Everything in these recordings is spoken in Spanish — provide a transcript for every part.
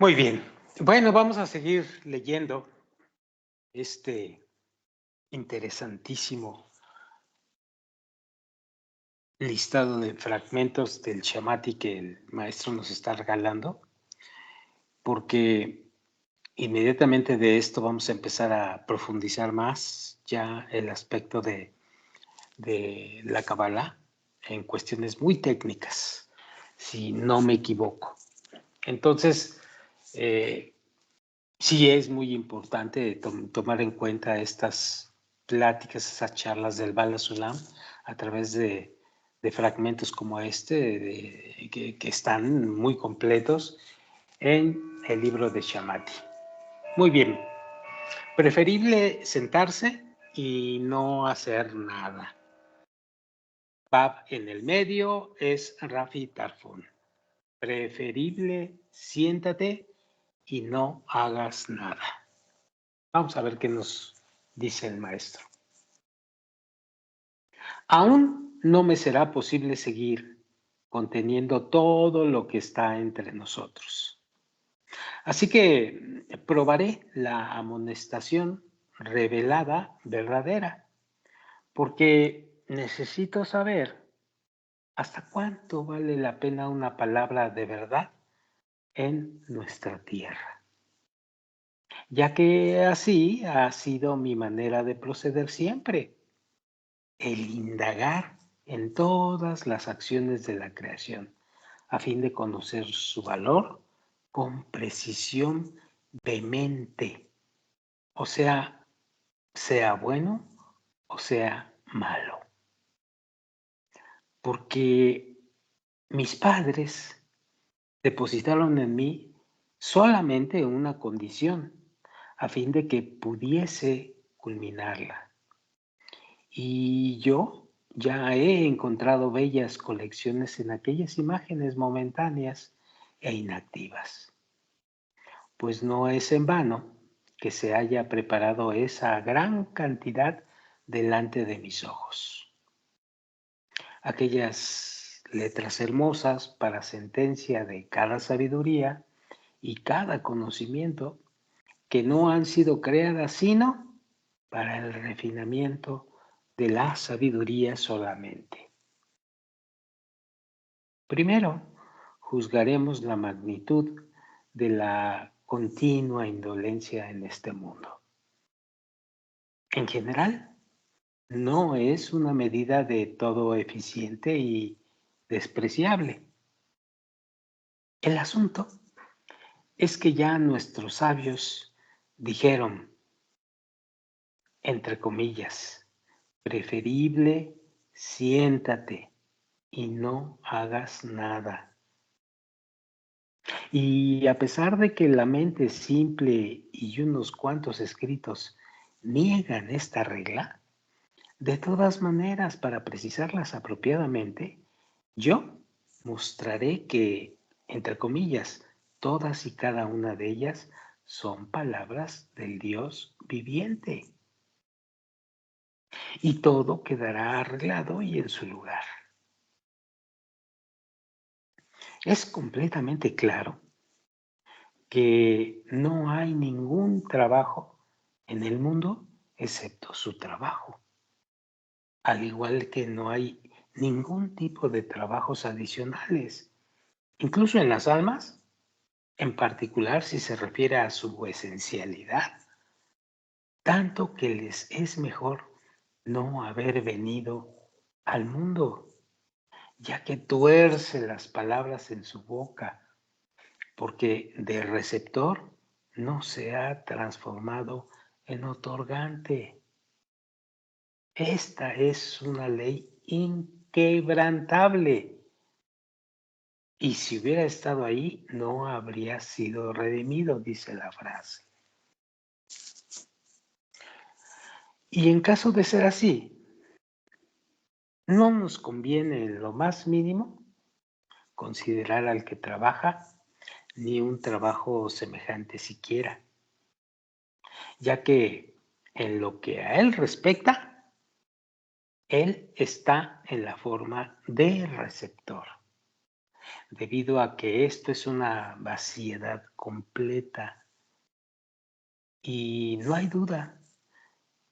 Muy bien. Bueno, vamos a seguir leyendo este interesantísimo listado de fragmentos del Shamati que el maestro nos está regalando, porque inmediatamente de esto vamos a empezar a profundizar más ya el aspecto de la Kabbalah en cuestiones muy técnicas, si no me equivoco. Entonces, sí es muy importante tomar en cuenta estas pláticas, esas charlas del Bala Sulam a través de fragmentos como este, que están muy completos en el libro de Shamati. Muy bien, preferible sentarse y no hacer nada. Bab en el medio es Rafi Tarfun. Preferible siéntate y no hagas nada. Vamos a ver qué nos dice el maestro. Aún no me será posible seguir conteniendo todo lo que está entre nosotros. Así que probaré la amonestación revelada verdadera, porque necesito saber hasta cuánto vale la pena una palabra de verdad en nuestra tierra, ya que así ha sido mi manera de proceder siempre, el indagar en todas las acciones de la creación, a fin de conocer su valor con precisión vehemente, o sea bueno o sea malo. Porque mis padres depositaron en mí solamente una condición, a fin de que pudiese culminarla. Y yo ya he encontrado bellas colecciones en aquellas imágenes momentáneas e inactivas, pues no es en vano que se haya preparado esa gran cantidad delante de mis ojos. Aquellas letras hermosas para sentencia de cada sabiduría y cada conocimiento que no han sido creadas sino para el refinamiento de la sabiduría solamente. Primero, juzgaremos la magnitud de la continua indolencia en este mundo. En general, no es una medida de todo eficiente y despreciable. El asunto es que ya nuestros sabios dijeron, entre comillas, preferible siéntate y no hagas nada. Y a pesar de que la mente simple y unos cuantos escritos niegan esta regla, de todas maneras, para precisarlas apropiadamente, yo mostraré que, entre comillas, todas y cada una de ellas son palabras del Dios viviente. Y todo quedará arreglado y en su lugar. Es completamente claro que no hay ningún trabajo en el mundo excepto su trabajo, al igual que no hay ningún tipo de trabajos adicionales, incluso en las almas, en particular si se refiere a su esencialidad, tanto que les es mejor no haber venido al mundo, ya que tuerce las palabras en su boca, porque de receptor no se ha transformado en otorgante. Esta es una ley inquebrantable. Y si hubiera estado ahí, no habría sido redimido, dice la frase. Y en caso de ser así, no nos conviene en lo más mínimo considerar al que trabaja ni un trabajo semejante siquiera, ya que en lo que a él respecta, él está en la forma de receptor. debido a que esto es una vaciedad completa y no hay duda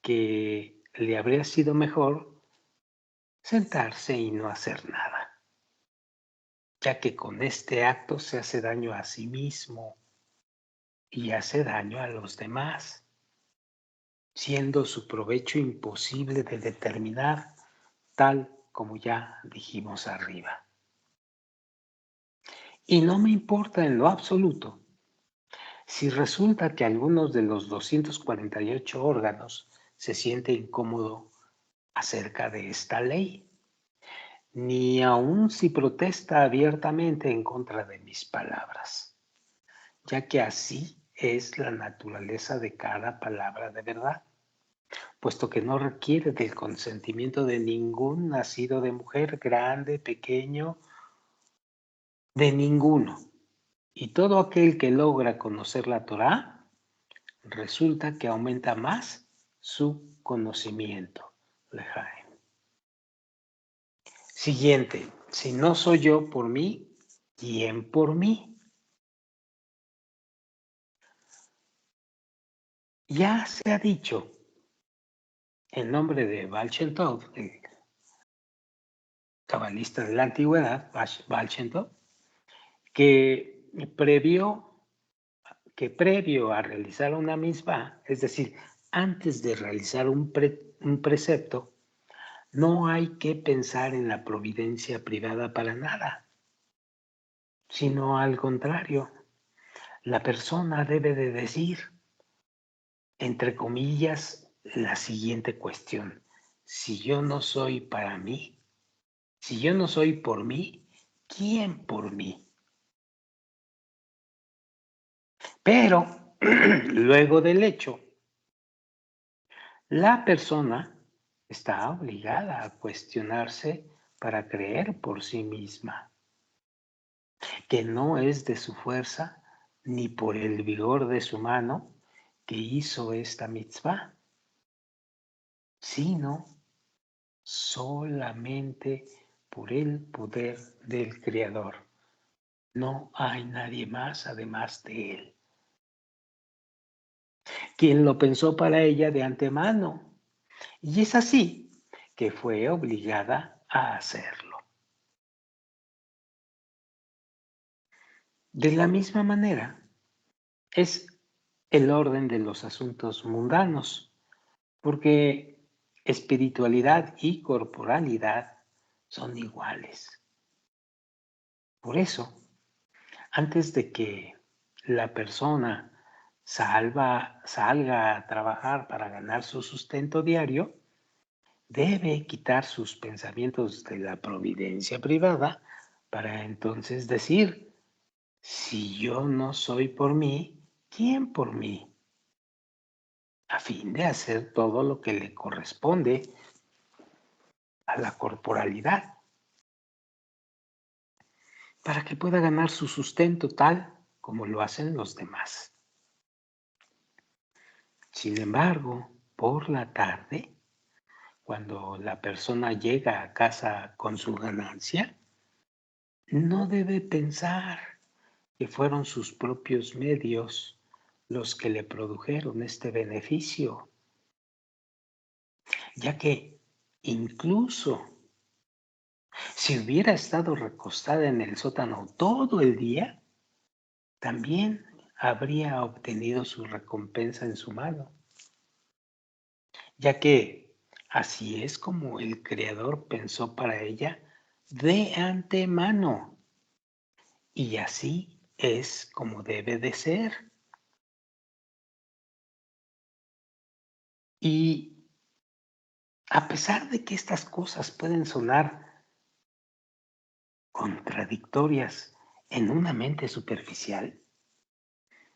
que le habría sido mejor sentarse y no hacer nada, ya que con este acto se hace daño a sí mismo y hace daño a los demás, siendo su provecho imposible de determinar, tal como ya dijimos arriba. Y no me importa en lo absoluto si resulta que algunos de los 248 órganos se sienten incómodos acerca de esta ley, ni aun si protesta abiertamente en contra de mis palabras, ya que así es la naturaleza de cada palabra de verdad, puesto que no requiere del consentimiento de ningún nacido de mujer, grande, pequeño, de ninguno. Y todo aquel que logra conocer la Torá, resulta que aumenta más su conocimiento. Lejaim. Siguiente, si no soy yo por mí, ¿quién por mí? Ya se ha dicho en nombre de Baal Shem Tov, el cabalista de la antigüedad, Baal Shem Tov, que previo a realizar una misma, es decir, antes de realizar un precepto, no hay que pensar en la providencia privada para nada, sino al contrario, la persona debe de decir, entre comillas, la siguiente cuestión: si yo no soy para mí, si yo no soy por mí, ¿quién por mí? Pero luego del hecho, la persona está obligada a cuestionarse para creer por sí misma, que no es de su fuerza ni por el vigor de su mano que hizo esta mitzvah, sino solamente por el poder del Creador. No hay nadie más además de Él, quien lo pensó para ella de antemano. Y es así que fue obligada a hacerlo. De la misma manera, es el orden de los asuntos mundanos, porque espiritualidad y corporalidad son iguales. Por eso, antes de que la persona salga a trabajar para ganar su sustento diario, debe quitar sus pensamientos de la providencia privada para entonces decir, si yo no soy por mí, ¿quién por mí? A fin de hacer todo lo que le corresponde a la corporalidad, para que pueda ganar su sustento tal como lo hacen los demás. Sin embargo, por la tarde, cuando la persona llega a casa con su ganancia, no debe pensar que fueron sus propios medios los que le produjeron este beneficio, ya que incluso si hubiera estado recostada en el sótano todo el día, también habría obtenido su recompensa en su mano, ya que así es como el Creador pensó para ella de antemano, y así es como debe de ser. Y a pesar de que estas cosas pueden sonar contradictorias en una mente superficial,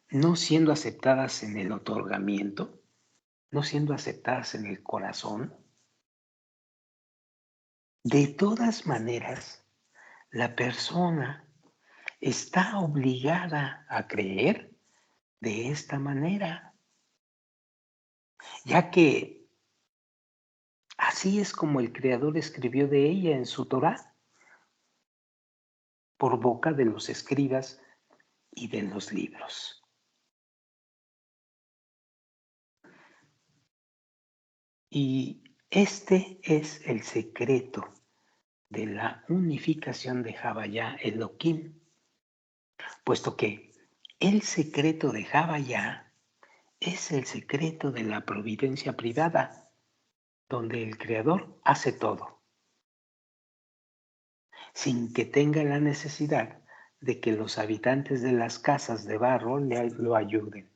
no siendo aceptadas en el otorgamiento, no siendo aceptadas en el corazón, de todas maneras, la persona está obligada a creer de esta manera, ya que así es como el Creador escribió de ella en su Torá. por boca de los escribas y de los libros. Y este es el secreto de la unificación de Havaya Elohim, puesto que el secreto de Havaya es el secreto de la providencia privada, donde el Creador hace todo, sin que tenga la necesidad de que los habitantes de las casas de barro lo ayuden.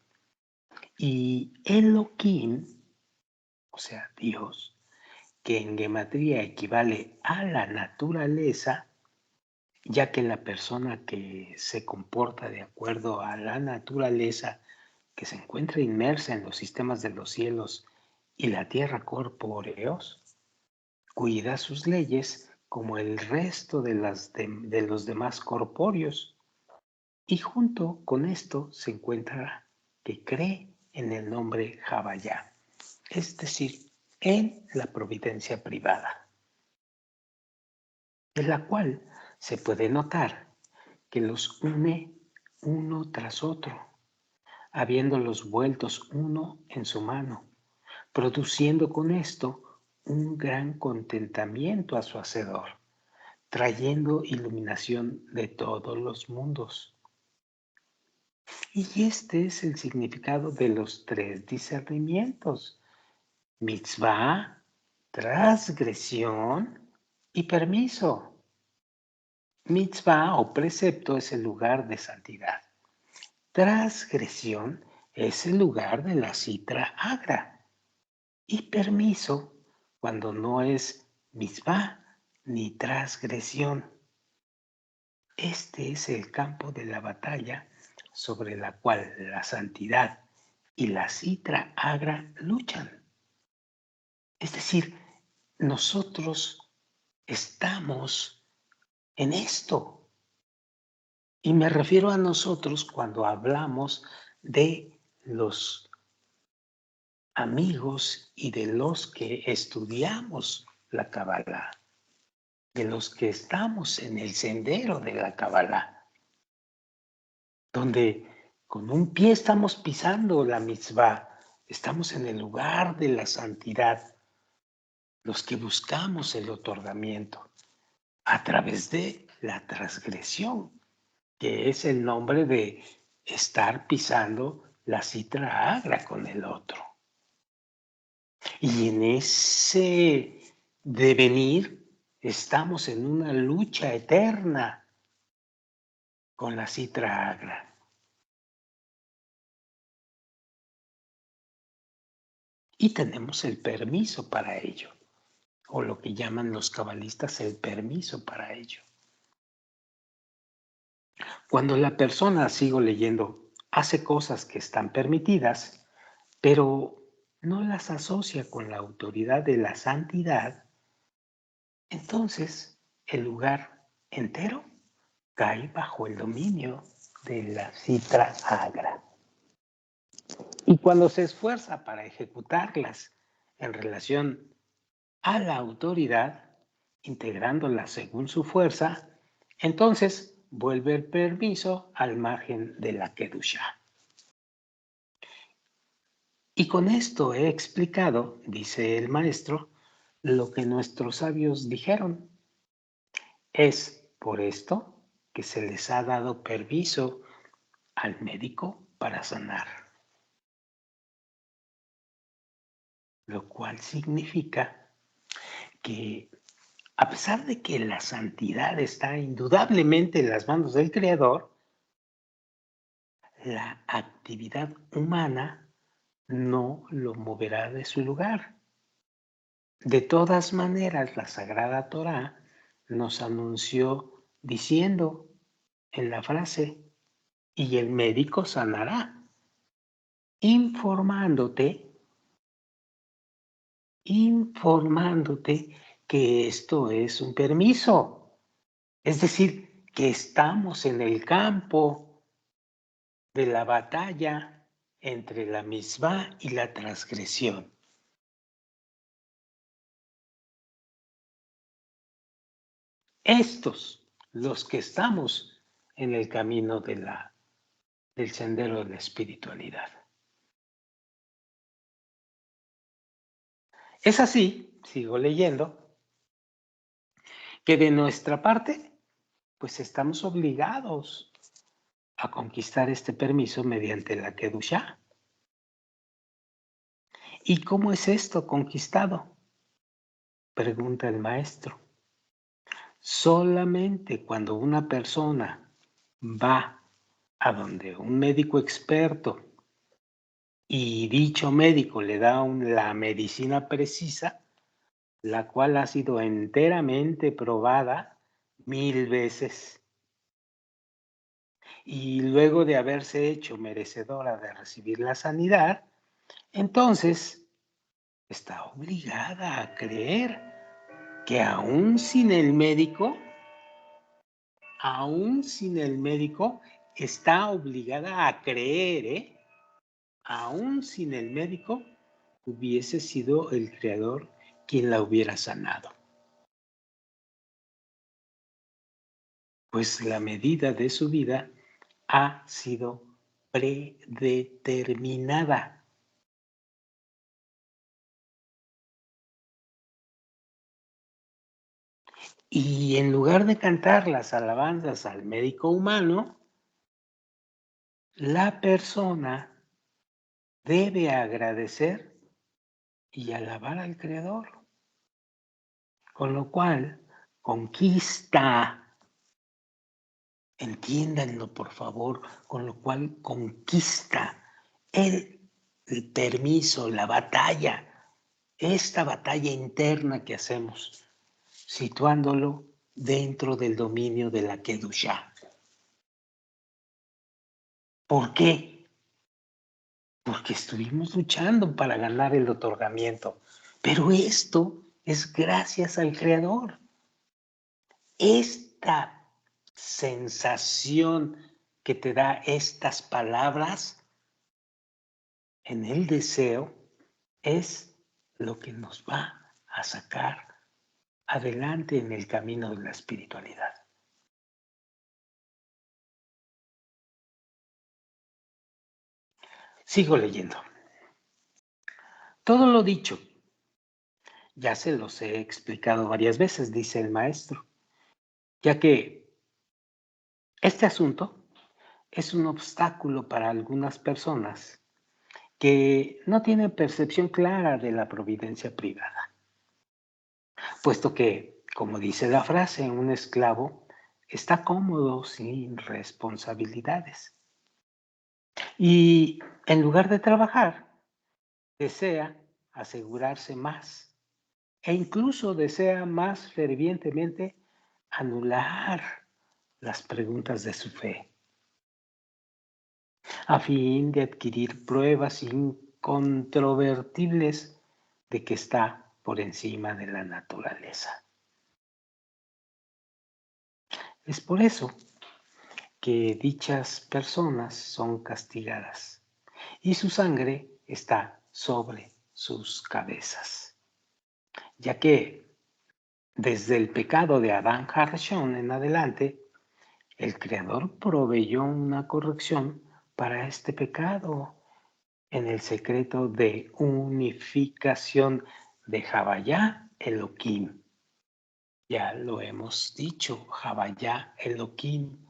Y Elohim, o sea, Dios, que en gematría equivale a la naturaleza, ya que la persona que se comporta de acuerdo a la naturaleza, que se encuentra inmersa en los sistemas de los cielos y la tierra corpóreos, cuida sus leyes como el resto de los demás corpóreos. Y junto con esto se encuentra que cree en el nombre Havaya, es decir, en la providencia privada, en la cual se puede notar que los une uno tras otro, habiéndolos vueltos uno en su mano, produciendo con esto un gran contentamiento a su hacedor, trayendo iluminación de todos los mundos. Y este es el significado de los tres discernimientos: mitzvah, transgresión y permiso. Mitzvah o precepto es el lugar de santidad. Transgresión es el lugar de la citra agra. Y permiso cuando no es mitzvah ni transgresión. Este es el campo de la batalla sobre la cual la santidad y la citra agra luchan. Es decir, nosotros estamos en esto. Y me refiero a nosotros cuando hablamos de los amigos y de los que estudiamos la Kabbalah, de los que estamos en el sendero de la Kabbalah, donde con un pie estamos pisando la mitzvah, estamos en el lugar de la santidad, los que buscamos el otorgamiento a través de la transgresión, que es el nombre de estar pisando la citra agra con el otro. Y en ese devenir estamos en una lucha eterna con la citra agra. Y tenemos el permiso para ello, o lo que llaman los cabalistas el permiso para ello. Cuando la persona, sigo leyendo, hace cosas que están permitidas, pero no las asocia con la autoridad de la santidad, entonces el lugar entero cae bajo el dominio de la citra agra. Y cuando se esfuerza para ejecutarlas en relación a la autoridad, integrándolas según su fuerza, entonces vuelve el permiso al margen de la Kedushá. Y con esto he explicado, dice el maestro, lo que nuestros sabios dijeron. Es por esto que se les ha dado permiso al médico para sanar, lo cual significa que a pesar de que la santidad está indudablemente en las manos del Creador, la actividad humana no lo moverá de su lugar. De todas maneras, la Sagrada Torá nos anunció diciendo en la frase, y el médico sanará, informándote que esto es un permiso. Es decir, que estamos en el campo de la batalla entre la mitzvah y la transgresión. Estos, los que estamos en el camino del sendero de la espiritualidad. Es así, sigo leyendo, que de nuestra parte, pues estamos obligados a conquistar este permiso mediante la Kedushá. ¿Y cómo es esto conquistado? Pregunta el maestro. Solamente cuando una persona va a donde un médico experto y dicho médico le da la medicina precisa, la cual ha sido enteramente probada 1000 veces, y luego de haberse hecho merecedora de recibir la sanidad, entonces está obligada a creer que aún sin el médico, está obligada a creer, aún sin el médico, hubiese sido el Creador quien la hubiera sanado. Pues la medida de su vida ha sido predeterminada. Y en lugar de cantar las alabanzas al médico humano, la persona debe agradecer y alabar al Creador, con lo cual conquista, entiéndanlo por favor, con lo cual conquista el permiso, la batalla, esta batalla interna que hacemos, situándolo dentro del dominio de la Kedushá. ¿Por qué? Porque estuvimos luchando para ganar el otorgamiento. Pero esto es gracias al Creador. Esta sensación que te da estas palabras en el deseo es lo que nos va a sacar adelante en el camino de la espiritualidad. Sigo leyendo. Todo lo dicho, ya se los he explicado varias veces, dice el maestro, ya que este asunto es un obstáculo para algunas personas que no tienen percepción clara de la providencia privada, puesto que, como dice la frase, un esclavo está cómodo sin responsabilidades y en lugar de trabajar, desea asegurarse más e incluso desea más fervientemente anular las preguntas de su fe, a fin de adquirir pruebas incontrovertibles de que está por encima de la naturaleza. Es por eso que dichas personas son castigadas y su sangre está sobre sus cabezas, ya que desde el pecado de Adán Harshon en adelante, el Creador proveyó una corrección para este pecado en el secreto de unificación de Havayá Elohim. Ya lo hemos dicho, Havayá Elohim.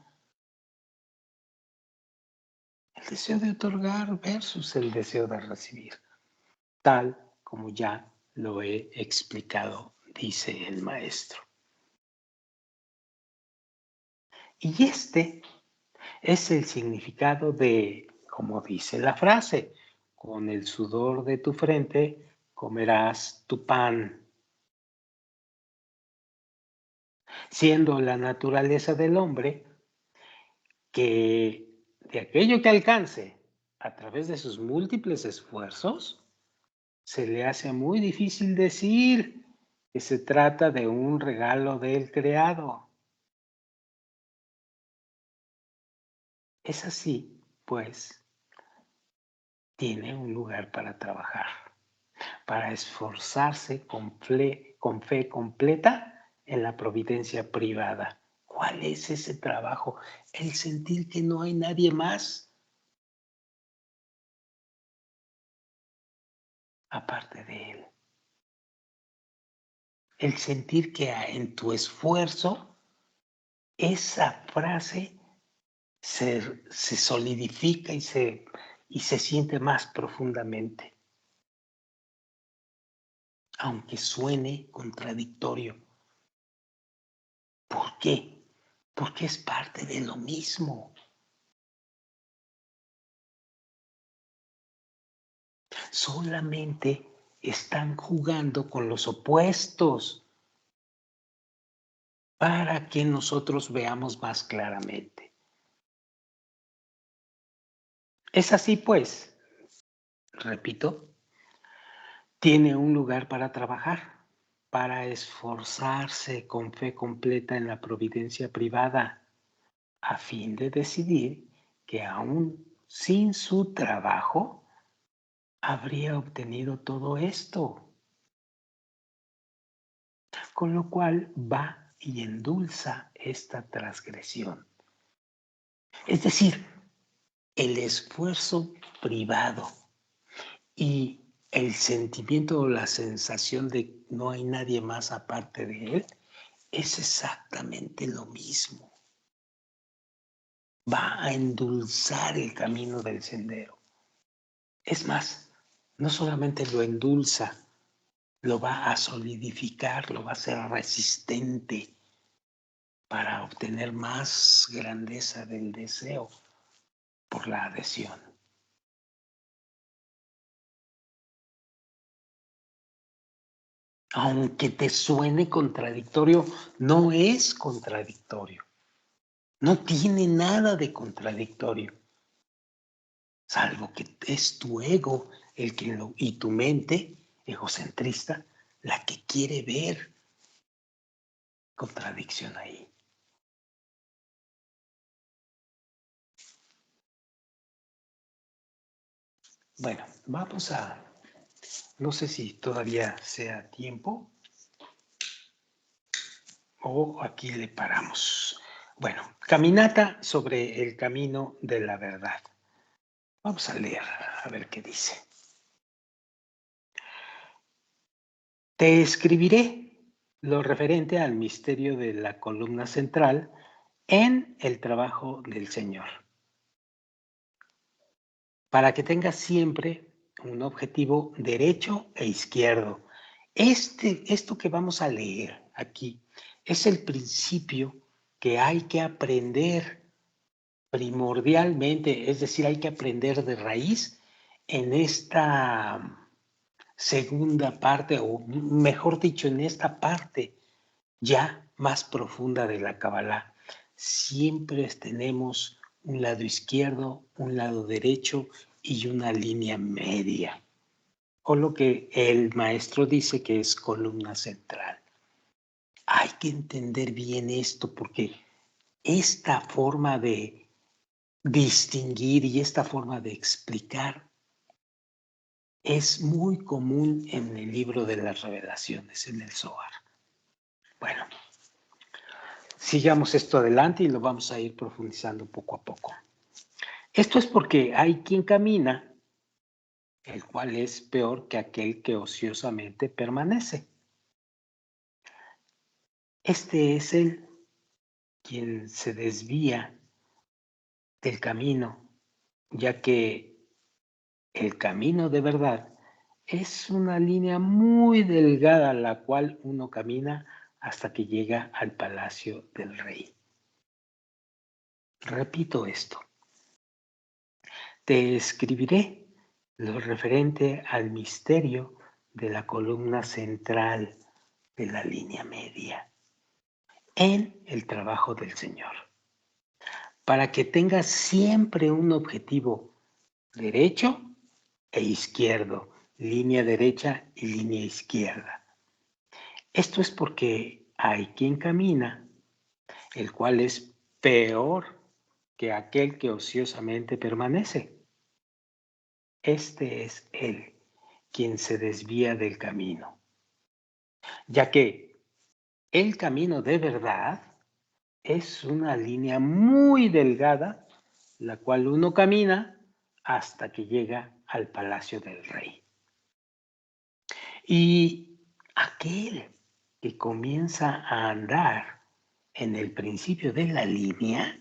El deseo de otorgar versus el deseo de recibir, tal como ya lo he explicado, dice el maestro. Y este es el significado de, como dice la frase, con el sudor de tu frente comerás tu pan. Siendo la naturaleza del hombre que de aquello que alcance a través de sus múltiples esfuerzos, se le hace muy difícil decir que se trata de un regalo del creado. Es así, pues, tiene un lugar para trabajar, para esforzarse con fe completa en la providencia privada ¿Cuál es ese trabajo? El sentir que no hay nadie más aparte de él. El sentir que en tu esfuerzo esa frase se solidifica y se siente más profundamente, aunque suene contradictorio. ¿Por qué? Porque es parte de lo mismo. Solamente están jugando con los opuestos para que nosotros veamos más claramente. Es así pues, repito, tiene un lugar para trabajar, para esforzarse con fe completa en la providencia privada, a fin de decidir que aún sin su trabajo habría obtenido todo esto, con lo cual va y endulza esta transgresión. Es decir, el esfuerzo privado y el sentimiento o la sensación de no hay nadie más aparte de él es exactamente lo mismo. Va a endulzar el camino del sendero. Es más, no solamente lo endulza, lo va a solidificar, lo va a hacer resistente para obtener más grandeza del deseo por la adhesión. Aunque te suene contradictorio, no es contradictorio. No tiene nada de contradictorio, salvo que es tu ego el que y tu mente egocentrista la que quiere ver contradicción ahí. Bueno, no sé si todavía sea tiempo o aquí le paramos. Bueno, caminata sobre el camino de la verdad. Vamos a leer, a ver qué dice. Te escribiré lo referente al misterio de la columna central en el trabajo del Señor, para que tengas siempre un objetivo derecho e izquierdo. Esto que vamos a leer aquí es el principio que hay que aprender primordialmente, es decir, hay que aprender de raíz en esta segunda parte, o mejor dicho, en esta parte ya más profunda de la Kabbalah. Siempre tenemos un lado izquierdo, un lado derecho y una línea media, o lo que el maestro dice que es columna central. Hay que entender bien esto porque esta forma de distinguir y esta forma de explicar es muy común en el libro de las revelaciones, en el Zohar. Bueno, sigamos esto adelante y lo vamos a ir profundizando poco a poco. Esto es porque hay quien camina, el cual es peor que aquel que ociosamente permanece. Este es el quien se desvía del camino, ya que el camino de verdad es una línea muy delgada la cual uno camina hasta que llega al palacio del rey. Repito esto. Te escribiré lo referente al misterio de la columna central de la línea media en el trabajo del Señor, para que tengas siempre un objetivo derecho e izquierdo, línea derecha y línea izquierda. Esto es porque hay quien camina, el cual es peor que aquel que ociosamente permanece. Este es él quien se desvía del camino, ya que el camino de verdad es una línea muy delgada, la cual uno camina hasta que llega al palacio del rey. Y aquel que comienza a andar en el principio de la línea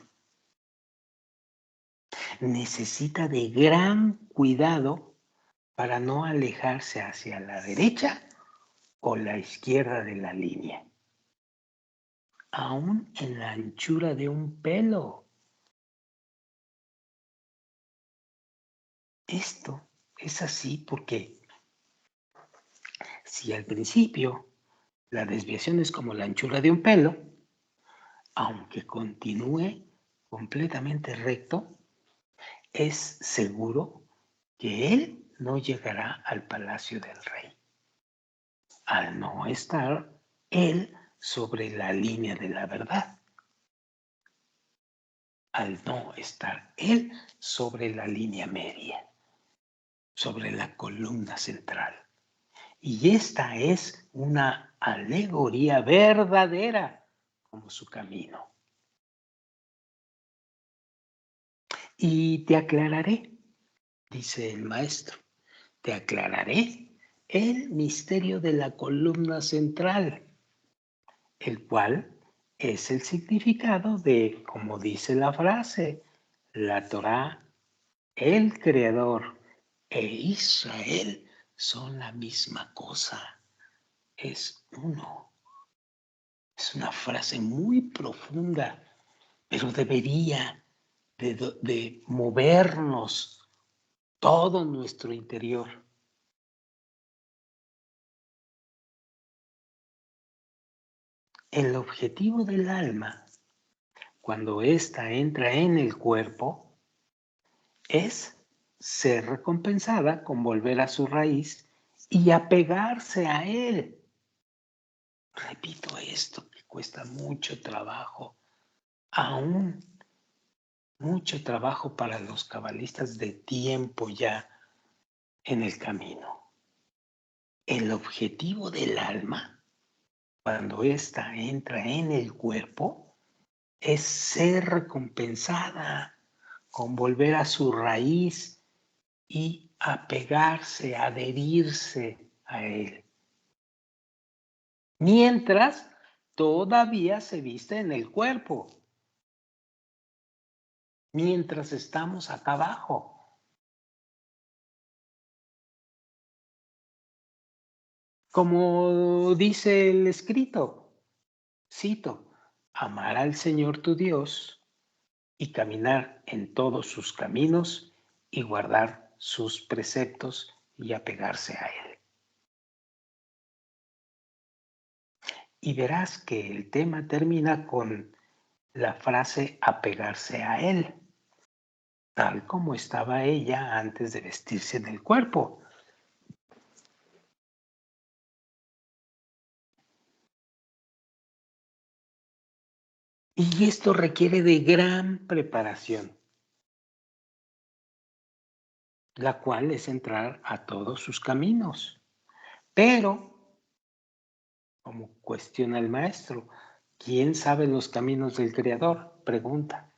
necesita de gran cuidado para no alejarse hacia la derecha o la izquierda de la línea, aún en la anchura de un pelo. Esto es así porque si al principio la desviación es como la anchura de un pelo, aunque continúe completamente recto, es seguro que él no llegará al palacio del rey, al no estar él sobre la línea de la verdad, al no estar él sobre la línea media, sobre la columna central. Y esta es una alegoría verdadera como su camino. Y te aclararé, dice el maestro, te aclararé el misterio de la columna central, el cual es el significado de, como dice la frase, la Torá, el Creador e Israel son la misma cosa, es uno. Es una frase muy profunda, pero debería de movernos todo nuestro interior. El objetivo del alma, cuando ésta entra en el cuerpo, es ser recompensada con volver a su raíz y apegarse a él. Repito esto, que cuesta mucho trabajo, aún mucho trabajo para los cabalistas de tiempo ya en el camino. El objetivo del alma, cuando ésta entra en el cuerpo, es ser recompensada con volver a su raíz y apegarse, adherirse a él. Mientras todavía se viste en el cuerpo, mientras estamos acá abajo. Como dice el escrito, cito, amar al Señor tu Dios y caminar en todos sus caminos y guardar sus preceptos y apegarse a Él. Y verás que el tema termina con la frase apegarse a Él, tal como estaba ella antes de vestirse en el cuerpo. Y esto requiere de gran preparación, la cual es entrar a todos sus caminos. Pero, como cuestiona el maestro, ¿quién sabe los caminos del Creador? Pregunta.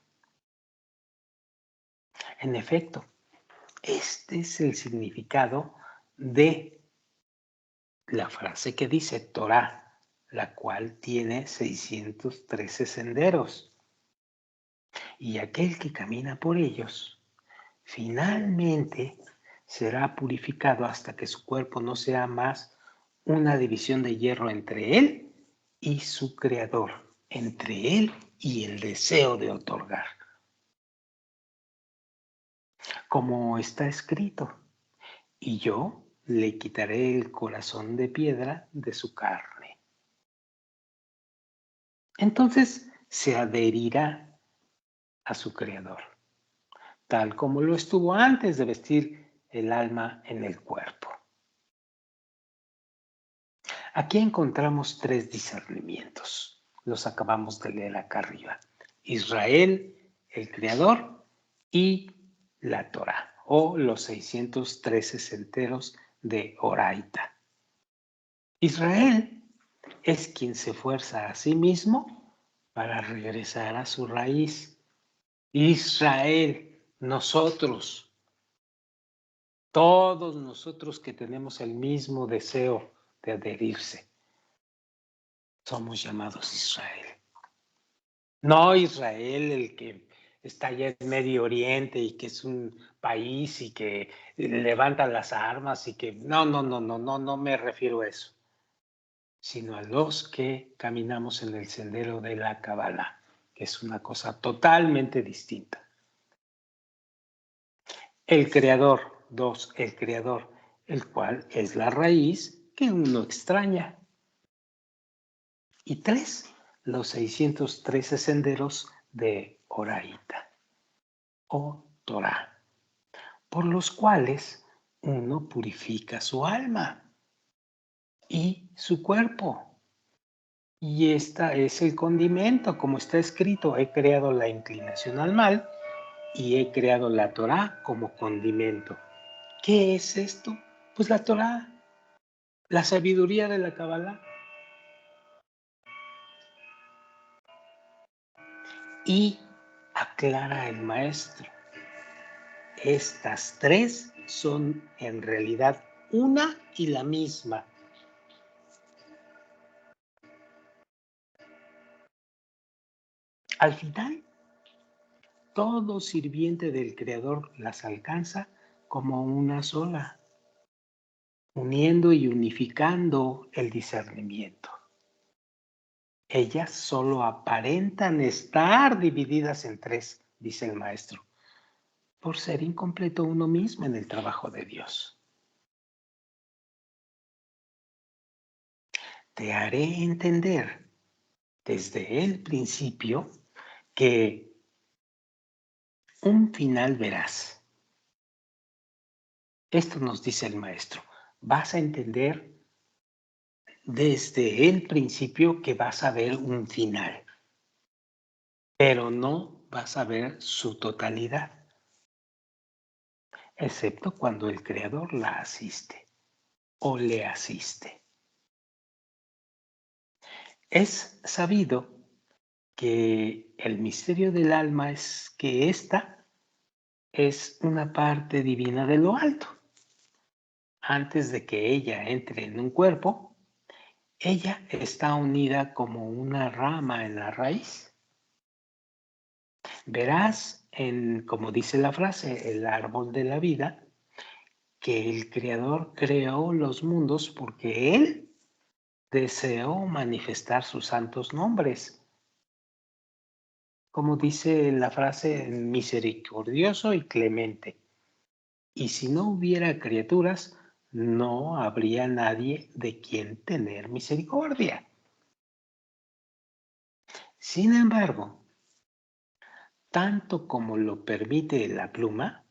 En efecto, este es el significado de la frase que dice Torá, la cual tiene 613 senderos. Y aquel que camina por ellos, finalmente será purificado hasta que su cuerpo no sea más una división de hierro entre él y su creador, entre él y el deseo de otorgar. Como está escrito, y yo le quitaré el corazón de piedra de su carne. Entonces se adherirá a su creador, tal como lo estuvo antes de vestir el alma en el cuerpo. Aquí encontramos tres discernimientos. Los acabamos de leer acá arriba. Israel, el Creador, y la Torah, o los 613 senderos de Oraita. Israel es quien se fuerza a sí mismo para regresar a su raíz. Israel, nosotros, todos nosotros que tenemos el mismo deseo de adherirse, somos llamados Israel. No Israel, el que está allá en Medio Oriente y que es un país y que levanta las armas y que no me refiero a eso, sino a los que caminamos en el sendero de la Kabbalah, que es una cosa totalmente distinta. El creador, dos, el creador, el cual es la raíz que uno extraña. Y tres, los 613 senderos de Oraita o Torah, por los cuales uno purifica su alma y su cuerpo. Y esta es el condimento, como está escrito, he creado la inclinación al mal y he creado la Torah como condimento. ¿Qué es esto? Pues la Torah, la sabiduría de la Kabbalah. Y aclara el maestro, estas tres son en realidad una y la misma. Al final, todo sirviente del Creador las alcanza como una sola, uniendo y unificando el discernimiento. Ellas solo aparentan estar divididas en tres, dice el maestro, por ser incompleto uno mismo en el trabajo de Dios. Te haré entender desde el principio que un final verás. Esto nos dice el maestro. Vas a entender desde el principio que vas a ver un final, pero no vas a ver su totalidad, excepto cuando el Creador la asiste o le asiste. Es sabido que el misterio del alma es que ésta es una parte divina de lo alto. Antes de que ella entre en un cuerpo, ella está unida como una rama en la raíz. Verás, como dice la frase, el árbol de la vida, que el Creador creó los mundos porque Él deseó manifestar sus santos nombres. Como dice la frase, misericordioso y clemente. Y si no hubiera criaturas, no habría nadie de quien tener misericordia. Sin embargo, tanto como lo permite la pluma,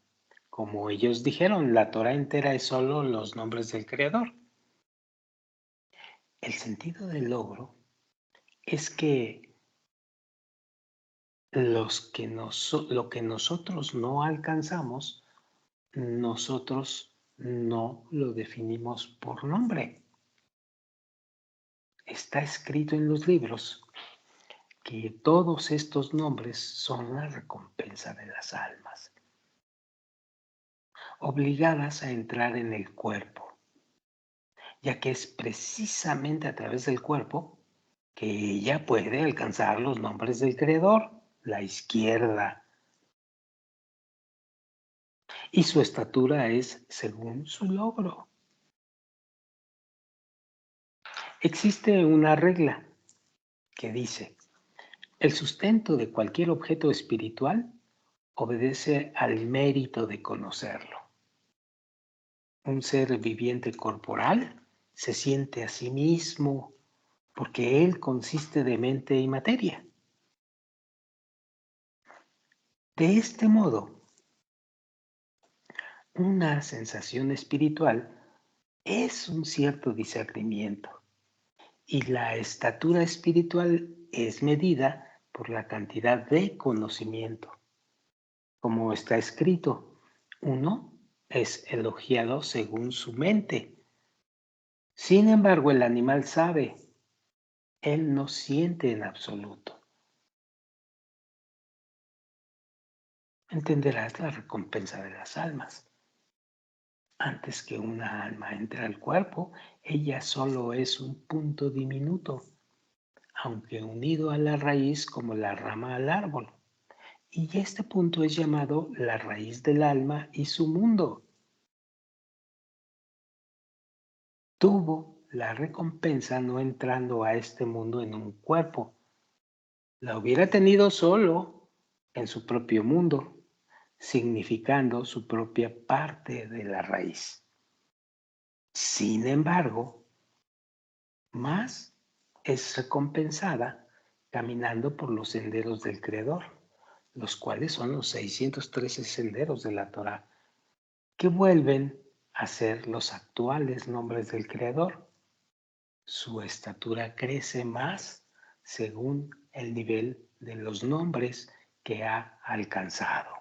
como ellos dijeron, la Torah entera es solo los nombres del Creador. El sentido del logro es que lo que nosotros no alcanzamos, nosotros no lo definimos por nombre. Está escrito en los libros que todos estos nombres son la recompensa de las almas, obligadas a entrar en el cuerpo, ya que es precisamente a través del cuerpo que ella puede alcanzar los nombres del Creador, la izquierda, y su estatura es según su logro. Existe una regla que dice, el sustento de cualquier objeto espiritual obedece al mérito de conocerlo. Un ser viviente corporal se siente a sí mismo porque él consiste de mente y materia. De este modo, una sensación espiritual es un cierto discernimiento y la estatura espiritual es medida por la cantidad de conocimiento. Como está escrito, uno es elogiado según su mente. Sin embargo, el animal sabe, él no siente en absoluto. entenderás la recompensa de las almas. Antes que una alma entre al cuerpo, ella solo es un punto diminuto, aunque unido a la raíz como la rama al árbol. Y este punto es llamado la raíz del alma y su mundo. Tuvo la recompensa no entrando a este mundo en un cuerpo. La hubiera tenido solo en su propio mundo, significando su propia parte de la raíz. Sin embargo, más es recompensada caminando por los senderos del Creador, los cuales son los 613 senderos de la Torá, que vuelven a ser los actuales nombres del Creador. Su estatura crece más según el nivel de los nombres que ha alcanzado.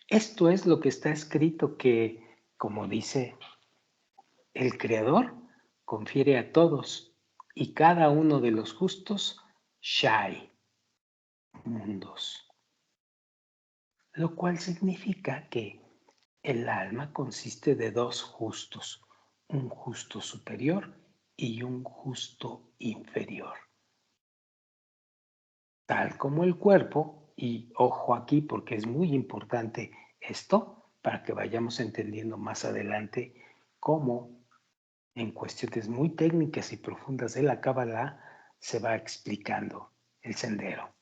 Esto es lo que está escrito que, como dice el Creador, confiere a todos y cada uno de los justos Shai, mundos, lo cual significa que el alma consiste de dos justos, un justo superior y un justo inferior. Tal como el cuerpo, y ojo aquí porque es muy importante esto, para que vayamos entendiendo más adelante cómo en cuestiones muy técnicas y profundas de la Cábala se va explicando el sendero,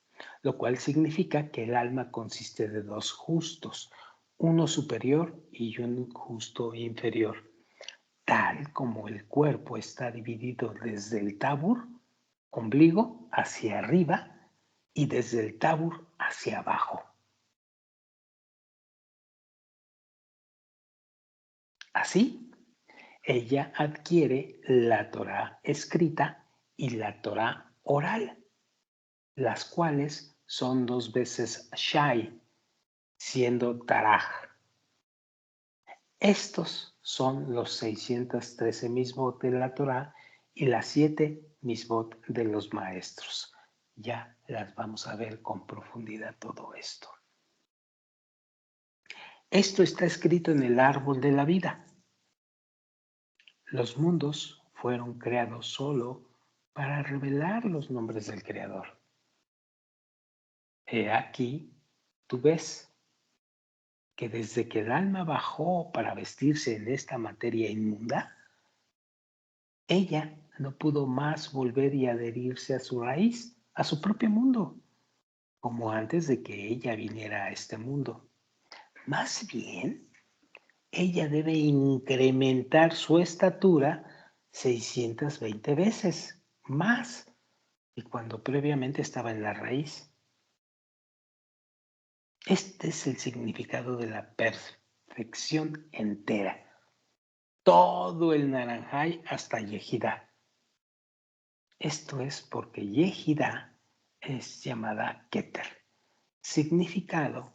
lo cual significa que el alma consiste de dos justos, uno superior y un justo inferior, tal como el cuerpo está dividido desde el tabur, ombligo, hacia arriba y desde el tabur hacia abajo. Así, ella adquiere la Torá escrita y la Torá oral, las cuales son dos veces Shai, siendo Taraj. Estos son los 613 misbot de la Torá y las 7 misbot de los maestros. Ya las vamos a ver con profundidad todo esto. Esto está escrito en el árbol de la vida. Los mundos fueron creados solo para revelar los nombres del Creador. He aquí, tú ves que desde que el alma bajó para vestirse en esta materia inmunda, ella no pudo más volver y adherirse a su raíz, a su propio mundo, como antes de que ella viniera a este mundo. Más bien, ella debe incrementar su estatura 620 veces más que cuando previamente estaba en la raíz. Este es el significado de la perfección entera. Todo el Naranjay hasta Yehidá. Esto es porque Yehidá es llamada Keter, significando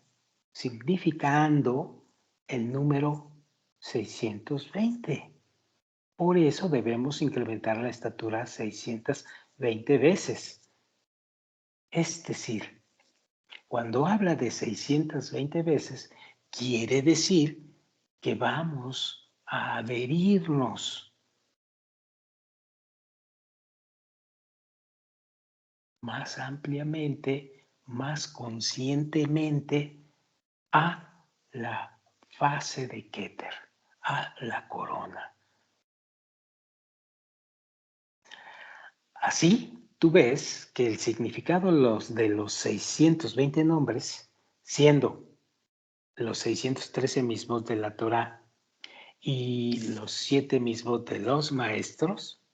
el número 620. Por eso debemos incrementar la estatura 620 veces. Es decir, cuando habla de 620 veces, quiere decir que vamos a adherirnos más ampliamente, más conscientemente a la fase de Keter, a la corona. Así, tú ves que el significado de los 620 nombres, siendo los 613 mismos de la Torá y los 7 mismos de los maestros,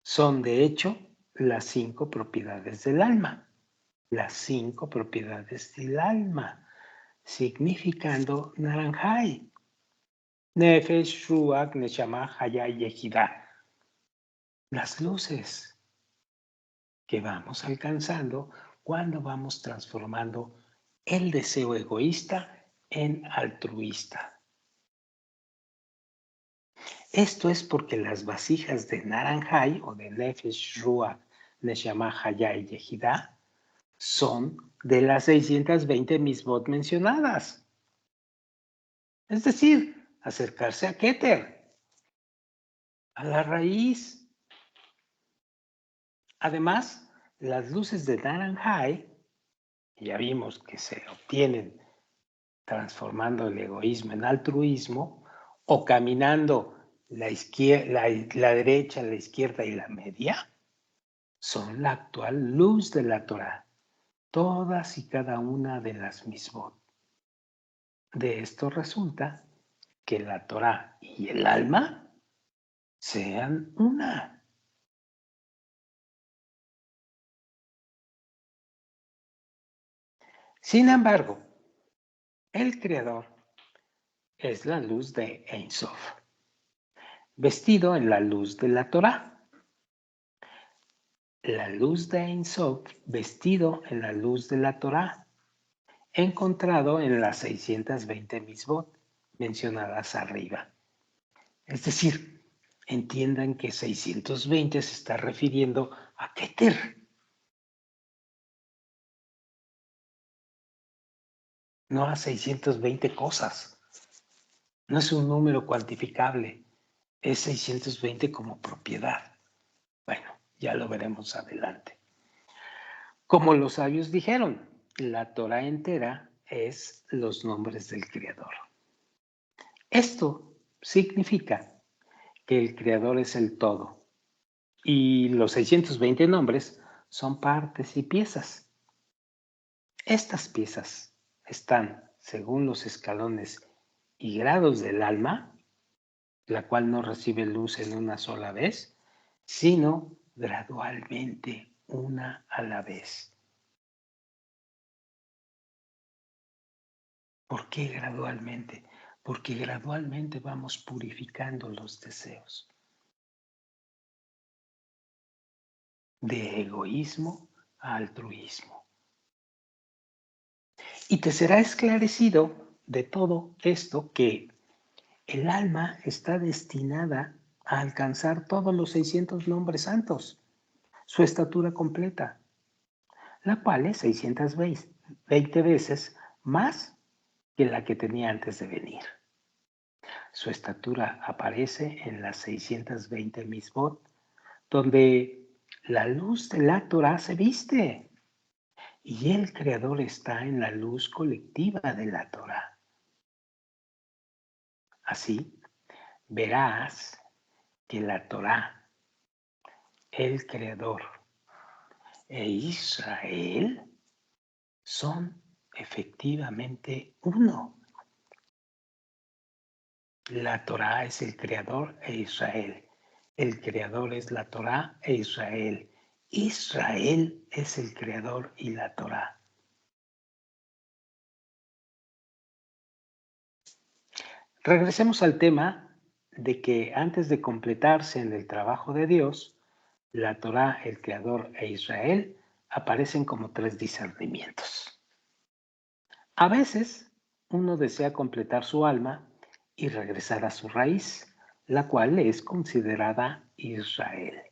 son de hecho las 5 propiedades del alma. Las 5 propiedades del alma, significando Naranjai. Nefesh, Ruach, Neshama, Haya y Ejidá. Las luces que vamos alcanzando cuando vamos transformando el deseo egoísta en altruista. Esto es porque las vasijas de Naranjai o de Nefesh, Ruach, Neshama, Haya y Yehidá son de las 620 misbot mencionadas. Es decir, acercarse a Keter, a la raíz. Además, las luces de Naranjai, ya vimos que se obtienen transformando el egoísmo en altruismo o caminando la derecha, la izquierda y la media, son la actual luz de la Torah, todas y cada una de las misbot. De esto resulta que la Torah y el alma sean una. Sin embargo, el Creador es la luz de Ein Sof, vestido en la luz de la Torah. La luz de Ein Sof, vestido en la luz de la Torah, encontrado en las 620 misbot mencionadas arriba. Es decir, entiendan que 620 se está refiriendo a Keter, no a 620 cosas. No es un número cuantificable, es 620 como propiedad. Bueno, ya lo veremos adelante. Como los sabios dijeron, la Torah entera es los nombres del Creador. Esto significa que el Creador es el todo y los 620 nombres son partes y piezas. Estas piezas están, según los escalones y grados del alma, la cual no recibe luz en una sola vez, sino gradualmente, una a la vez. ¿Por qué gradualmente? Porque gradualmente vamos purificando los deseos de egoísmo a altruismo. Y te será esclarecido de todo esto que el alma está destinada a alcanzar todos los 600 nombres santos, su estatura completa, la cual es 620 veces más que la que tenía antes de venir. Su estatura aparece en las 620 misbot, donde la luz de la Torah se viste y el Creador está en la luz colectiva de la Torah. Así, verás que la Torah, el Creador e Israel son efectivamente uno. La Torah es el Creador e Israel. El Creador es la Torah e Israel. Israel es el Creador y la Torah. Regresemos al tema de que antes de completarse en el trabajo de Dios, la Torah, el Creador e Israel aparecen como tres discernimientos. A veces uno desea completar su alma y regresar a su raíz, la cual es considerada Israel.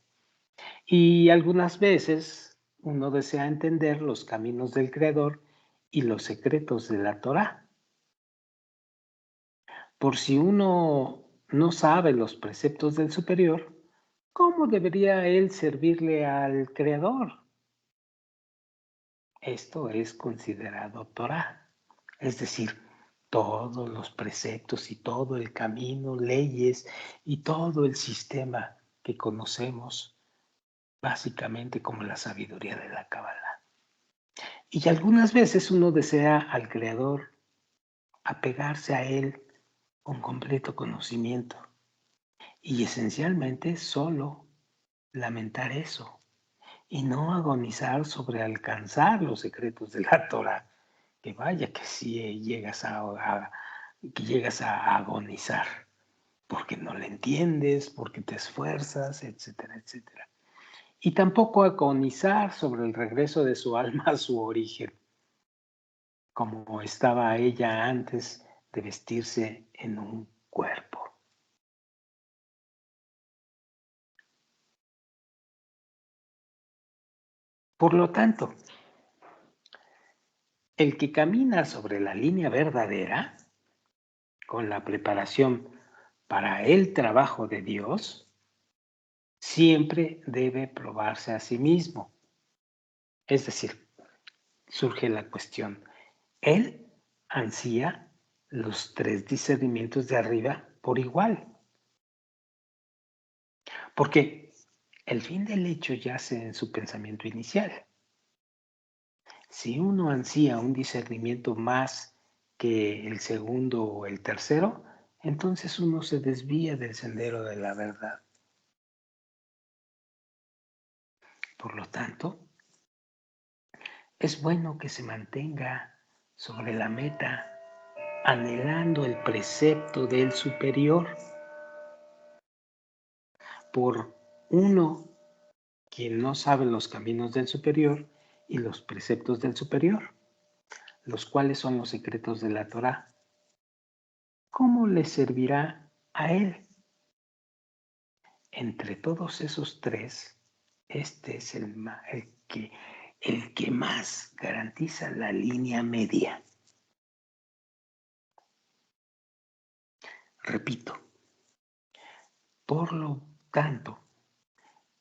Y algunas veces uno desea entender los caminos del Creador y los secretos de la Torah. Por si uno no sabe los preceptos del superior, ¿cómo debería él servirle al Creador? Esto es considerado Torah, es decir, todos los preceptos y todo el camino, leyes y todo el sistema que conocemos básicamente como la sabiduría de la Cábala. Y algunas veces uno desea al Creador apegarse a Él con completo conocimiento y esencialmente solo lamentar eso y no agonizar sobre alcanzar los secretos de la Torah, que vaya que si llegas a agonizar, porque no le entiendes, porque te esfuerzas, etcétera, etcétera. Y tampoco agonizar sobre el regreso de su alma a su origen, como estaba ella antes de vestirse en un cuerpo. Por lo tanto, el que camina sobre la línea verdadera, con la preparación para el trabajo de Dios, siempre debe probarse a sí mismo. Es decir, surge la cuestión, ¿él ansía los 3 discernimientos de arriba por igual? Porque el fin del hecho yace en su pensamiento inicial. Si uno ansía un discernimiento más que el segundo o el tercero, entonces uno se desvía del sendero de la verdad. Por lo tanto, es bueno que se mantenga sobre la meta, anhelando el precepto del superior, por uno quien no sabe los caminos del superior y los preceptos del superior, los cuales son los secretos de la Torá. ¿Cómo le servirá a él? Entre todos esos tres, este es el que más garantiza la línea media. Repito, por lo tanto,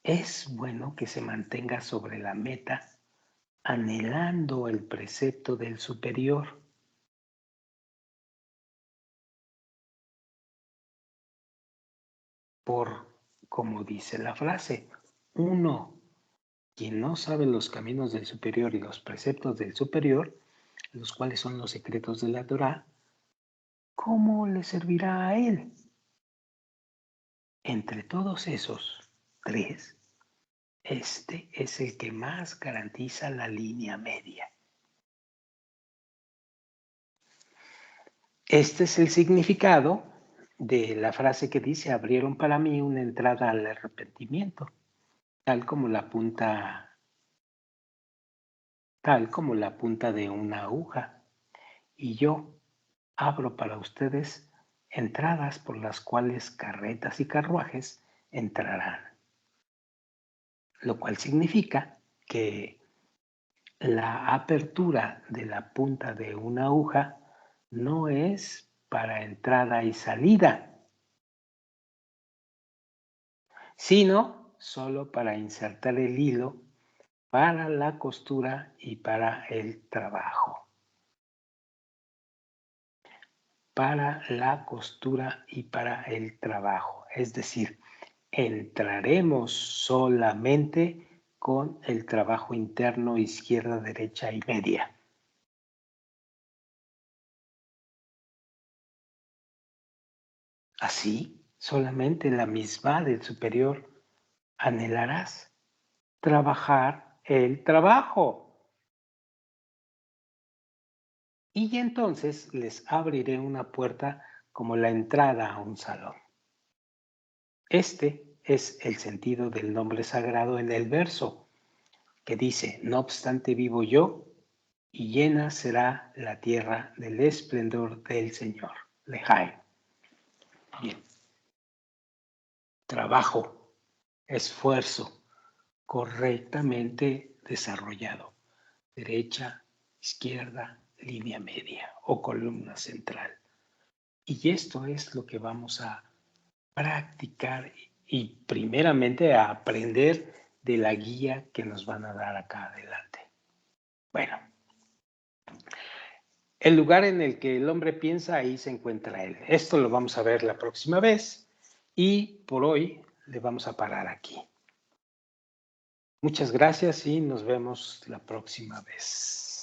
es bueno que se mantenga sobre la meta, anhelando el precepto del superior. Por, como dice la frase, uno, quien no sabe los caminos del superior y los preceptos del superior, los cuales son los secretos de la Torá, ¿cómo le servirá a él? Entre todos esos tres, este es el que más garantiza la línea media. Este es el significado de la frase que dice: abrieron para mí una entrada al arrepentimiento, tal como la punta de una aguja. Y yo abro para ustedes entradas por las cuales carretas y carruajes entrarán. Lo cual significa que la apertura de la punta de una aguja no es para entrada y salida, sino solo para insertar el hilo para la costura y para el trabajo. Para la costura y para el trabajo. Es decir, entraremos solamente con el trabajo interno, izquierda, derecha y media. Así, solamente la misma del superior anhelarás trabajar el trabajo. Y entonces les abriré una puerta como la entrada a un salón. Este es el sentido del nombre sagrado en el verso, que dice: no obstante vivo yo, y llena será la tierra del esplendor del Señor. Lejaim. Bien. Trabajo, esfuerzo, correctamente desarrollado. Derecha, izquierda, línea media o columna central. Y esto es lo que vamos a practicar y primeramente a aprender de la guía que nos van a dar acá adelante. Bueno, el lugar en el que el hombre piensa, ahí se encuentra él. Esto lo vamos a ver la próxima vez y por hoy le vamos a parar aquí. Muchas gracias y nos vemos la próxima vez.